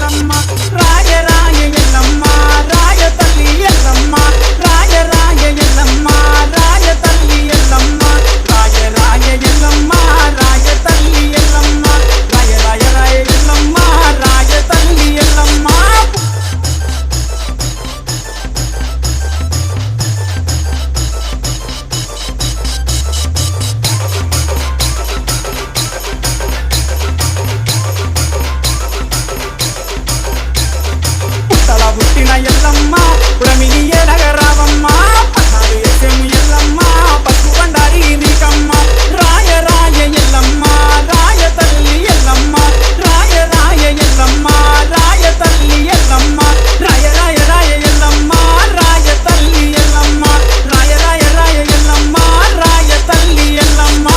ఎల్లమ్మ రాయ రాయ ఎల్లమ్మ రాయ తల్లి ఎల్లమ్మ రాయ రాయ ఎల్లమ్మ రాయ తల్లి ఎల్లమ్మ రాయ రాయ ఎల్లమ్మ రాయ తల్లి ఎల్లమ్మ రాయ రాయ రాయ ఎల్లమ్మ రాయ తల్లి ఎల్లమ్మ పుట్టిన ఎల్లమ్మ పురమిని ఎడగరావమ్మ పద్నాలుగు ఎస్ఎము ఎల్లమ్మ పసుపు బండారి నీకమ్మ రాయ రాయ ఎల్లమ్మ రాయ తల్లి ఎల్లమ్మ రాయ రాయ ఎల్లమ్మ రాయ తల్లి ఎల్లమ్మ రాయ రాయ రాయ ఎల్లమ్మ రాయ తల్లి ఎల్లమ్మ రాయ రాయ రాయ ఎల్లమ్మ రాయ తల్లి ఎల్లమ్మ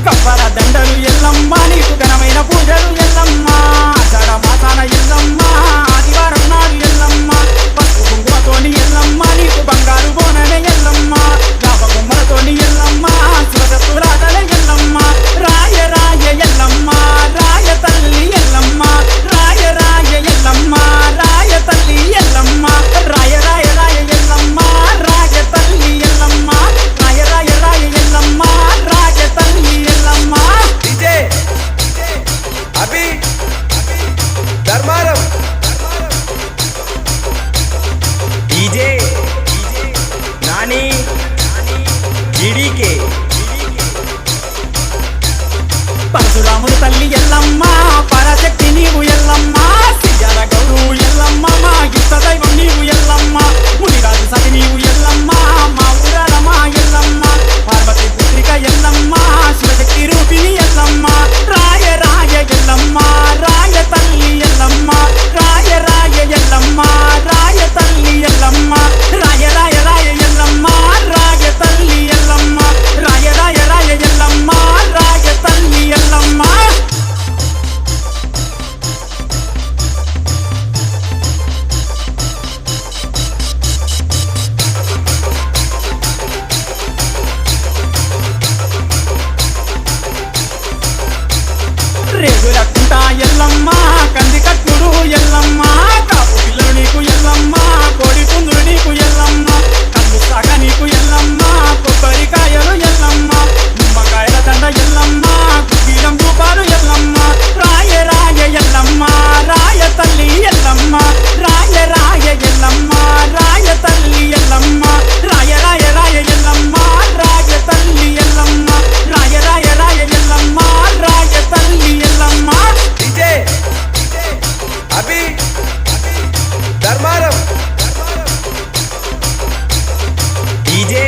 కవ్వర దండలు ఎల్లమ్మ నీకు ఘనమైన పూజలు ఎల్లమ్మ ఆషాఢ మాసాన ఎల్లమ్మ ఆదివారం నాడు ఎల్లమ్మ పసుపు కుంకుమతోని ఎల్లమ్మ నీకు బంగారు బోననే ఎల్లమ్మ యాపగుమ్మలతోని ఎల్లమ్మ శివసత్తురాటల ఎల్లమ్మ రాయ రాయ ఎల్లమ్మ రాయ తల్లి ఎల్లమ్మ రాయ రాయ ఎల్లమ్మ రాయ తల్లి ఎల్లమ్మ రాయ రాయ రాయ ఎల్లమ్మ రాయ తల్లి ఎల్లమ్మ రాయ రాయ రాయ ఎల్లమ్మ రాయ తల్లి ఎల్లమ్మ డీజే అభి ధర్మారం డీజే నాని జీడీకే పరశురాముడు తల్లి ఎల్లమ్మ పరశక్తి నీవు ఎల్లమ్మ సియ్యాల గౌరు ఎల్లమ్మ మా ఇష్ట దైవం నీవు ఎల్లమ్మ మునిరాజు సతి నీవు ఎల్లమ్మ మా ఊరడమ ఎల్లమ్మ పార్వతి పుత్రిక ఎల్లమ్మ శివశక్తి రూపిణి ఎల్లమ్మ రాయ రాయ ఎల్లమ్మ రాయ తల్లి ఎల్లమ్మ రాయ రాయ ఎల్లమ్మ రాయ తల్లి ఎల్లమ్మ రాయ రాయ రాయ ఎల్లమ్మ రాయ తల్లి ఎల్లమ్మ రాయ రాయ రాయ ఎల్లమ్మ రాయ తల్లి ఎల్లమ్మ రేగులకుంటా ఎల్లమ్మ కంది కట్టుడు ఎల్లమ్మ కాపు పిల్లలు నీకు ఎల్లమ్మ కోడి పుందులు నీకు ఎల్లమ్మ కళ్ళు సాగ నీకు ఎల్లమ్మ కొబ్బరికాయలు ఎల్లమ్మ నిమ్మకాయల దండ ఎల్లమ్మ కుటీరం రూపాలు ఎల్లమ్మ రాయ రాయ ఎల్లమ్మ రాయ తల్లి ఎల్లమ్మ రాయ రాయ ఎల్లమ్మ రాయ తల్లి ఎల్లమ్మ రాయ రాయ రాయ ఎల్లమ్మ రాయ తల్లి ఎల్లమ్మ రాయ రాయ రాయ ఎల్లమ్మ రాయ తల్లి ఎల్లమ్మ డీజే అభి ధర్మారం డీజే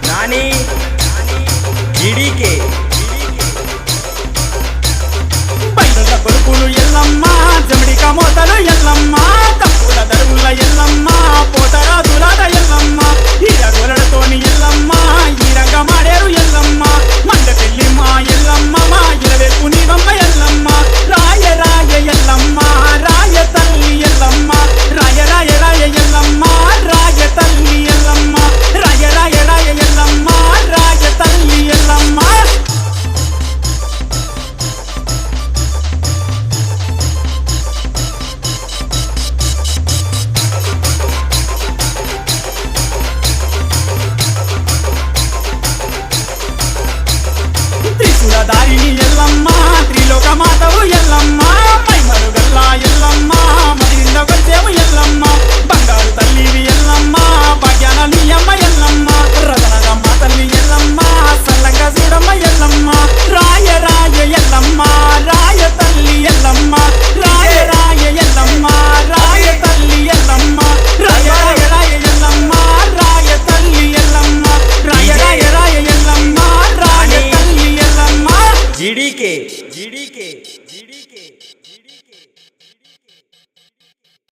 నాని జీడీకే బయలుల కొలుపులు ఎల్లమ్మ జమిడిక మోతలు ఎల్లమ్మ తప్పుల దరువుల ఎల్లమ్మ పోతరాజులాట ఎల్లమ్మ ఈరగోలతోని ఎల్లమ్మ ఈరంగ మాడేరు ఎల్లమ్మ మండపెల్లి మా ఎల్లమ్మ మా ఇరవేపు నీవమ్మ ఎల్లమ్మ రాయ రాయ ఎల్లమ్మ రాయ తల్లి ఎల్లమ్మ రాయ రాయ రాయ ఎల్లమ్మ రాయ తల్లి ఎల్లమ్మ రాయ రాయ రాయ ఎల్లమ్మ రాయ తల్లి ఎల్లమ్మ త్రిశూలధారిణి ఎల్లమ్మ త్రిలోక మాతవు ఎల్లమ్మ మైమరు గల్లా ఎల్లమ్మ మదింద వచ్చేవు ఎల్లమ్మ బంగారు తల్లివి ఎల్లమ్మ భాగ్యాన నీయమ్మ ఎల్లమ్మ రతనగమ్మ తల్లి ఎల్లమ్మ సల్లంగా చూడమ్మ ఎల్లమ్మ రాయ రాయ ఎల్లమ్మ రాయ తల్లి ఎల్లమ్మ రాయ రాయ ఎల్లమ్మ రాయ తల్లి ఎల్లమ్మ రాయ రాయ రాయ ఎల్లమ్మ రాయ తల్లి ఎల్లమ్మ రాయ రాయ రాయ ఎల్లమ్మ రాయ తల్లి ఎల్లమ్మ జీడీకే